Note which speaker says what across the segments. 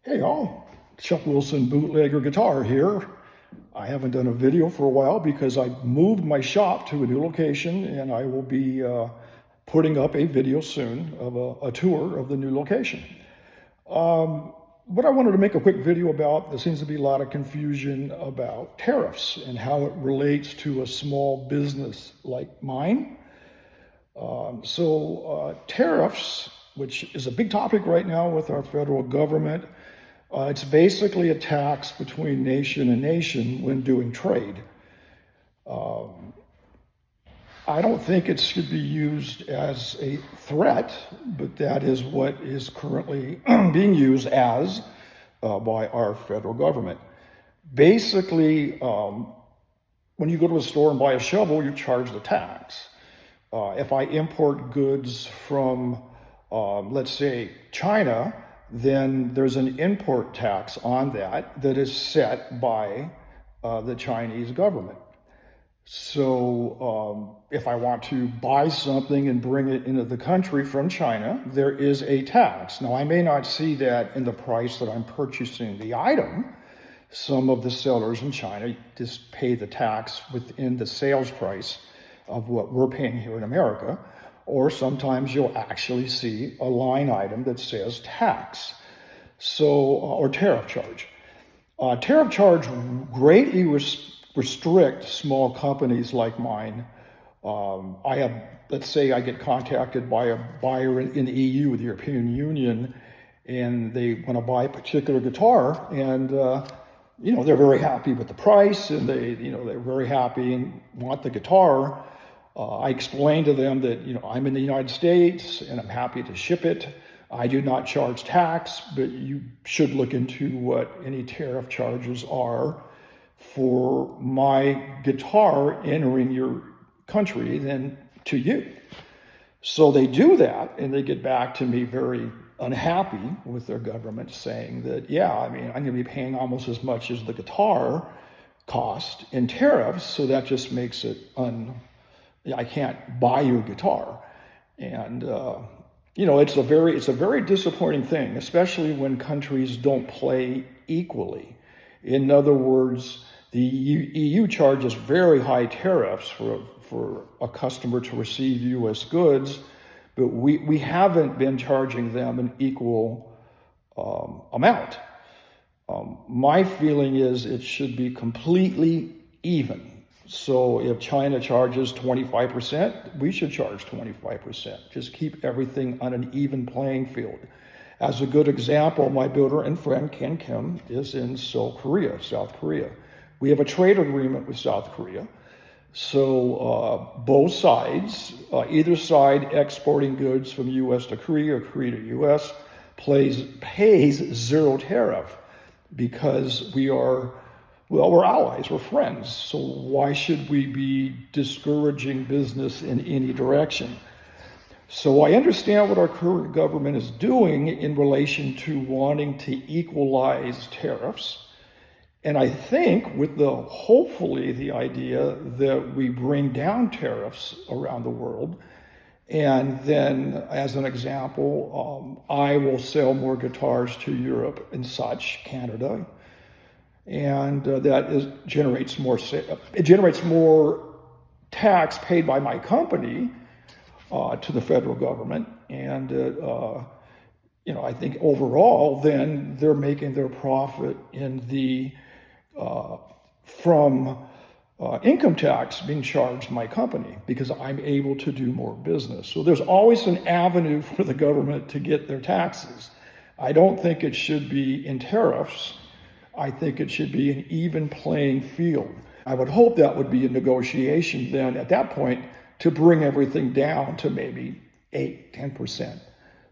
Speaker 1: Hey all, Chuck Wilson, Bootlegger Guitar here. I haven't done a video for a while because I moved my shop to a new location, and I will be putting up a video soon of a tour of the new location. What I wanted to make a quick video about, there seems to be a lot of confusion about tariffs and how it relates to a small business like mine. Tariffs, which is a big topic right now with our federal government, it's basically a tax between nation and nation when doing trade. I don't think it should be used as a threat, but that is what is currently being used as by our federal government. Basically, when you go to a store and buy a shovel, you're charged a tax. If I import goods from, let's say, China, then there's an import tax on that is set by the Chinese government. So if I want to buy something and bring it into the country from China, there is a tax. Now, I may not see that in the price that I'm purchasing the item. Some of the sellers in China just pay the tax within the sales price of what we're paying here in America. Or sometimes you'll actually see a line item that says tax, or tariff charge. Tariff charge greatly restrict small companies like mine. Let's say I get contacted by a buyer in the EU, the European Union, and they want to buy a particular guitar, and they're very happy with the price, and they're very happy and want the guitar. I explained to them that, I'm in the United States and I'm happy to ship it. I do not charge tax, but you should look into what any tariff charges are for my guitar entering your country than to you. So they do that, and they get back to me very unhappy with their government, saying that, I'm going to be paying almost as much as the guitar cost in tariffs, so that just makes it I can't buy your guitar. And, it's a very disappointing thing, especially when countries don't play equally. In other words, the EU charges very high tariffs for a customer to receive U.S. goods, but we haven't been charging them an equal amount. My feeling is it should be completely even. So if China charges 25%, we should charge 25%. Just keep everything on an even playing field. As a good example, my builder and friend Ken Kim is in South Korea. We have a trade agreement with South Korea. So both sides, either side exporting goods from U.S. to Korea or Korea to U.S. pays zero tariff because we're allies, we're friends, so why should we be discouraging business in any direction? So I understand what our current government is doing in relation to wanting to equalize tariffs. And I think hopefully the idea that we bring down tariffs around the world, and then as an example, I will sell more guitars to Europe and such, Canada, and generates more tax paid by my company to the federal government, and I think overall then they're making their profit in from income tax being charged my company because I'm able to do more business. So there's always an avenue for the government to get their taxes. I don't think it should be in tariffs. I think it should be an even playing field. I would hope that would be a negotiation then at that point to bring everything down to maybe 8, 10%,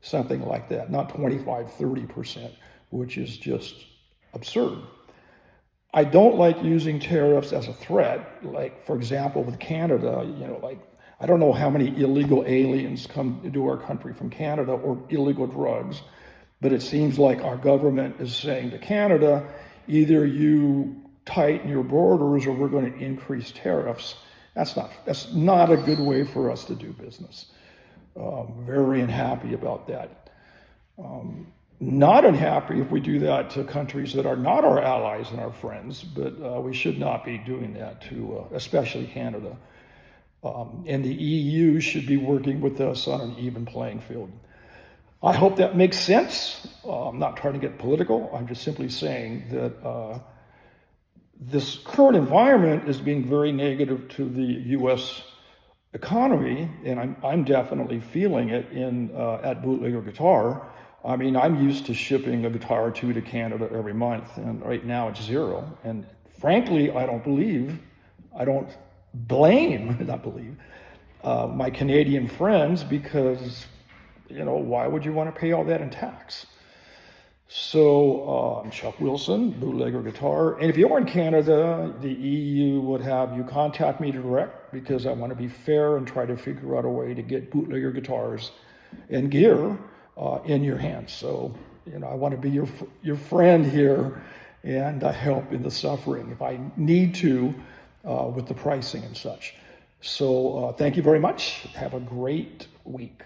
Speaker 1: something like that, not 25, 30%, which is just absurd. I don't like using tariffs as a threat, like, for example, with Canada, I don't know how many illegal aliens come into our country from Canada or illegal drugs, but it seems like our government is saying to Canada, either you tighten your borders or we're going to increase tariffs. That's not a good way for us to do business. Very unhappy about that. not unhappy if we do that to countries that are not our allies and our friends, but we should not be doing that to, especially Canada. And the EU should be working with us on an even playing field. I hope that makes sense. I'm not trying to get political. I'm just simply saying that this current environment is being very negative to the U.S. economy, and I'm definitely feeling it at Bootlegger Guitar. I mean, I'm used to shipping a guitar or two to Canada every month, and right now it's zero. And frankly, I don't blame, not believe, my Canadian friends, because, why would you want to pay all that in tax? So I'm Chuck Wilson, Bootlegger Guitar. And if you're in Canada, the EU would have you contact me direct, because I want to be fair and try to figure out a way to get bootlegger guitars and gear in your hands. So, I want to be your friend here and help in the suffering if I need to with the pricing and such. So thank you very much. Have a great week.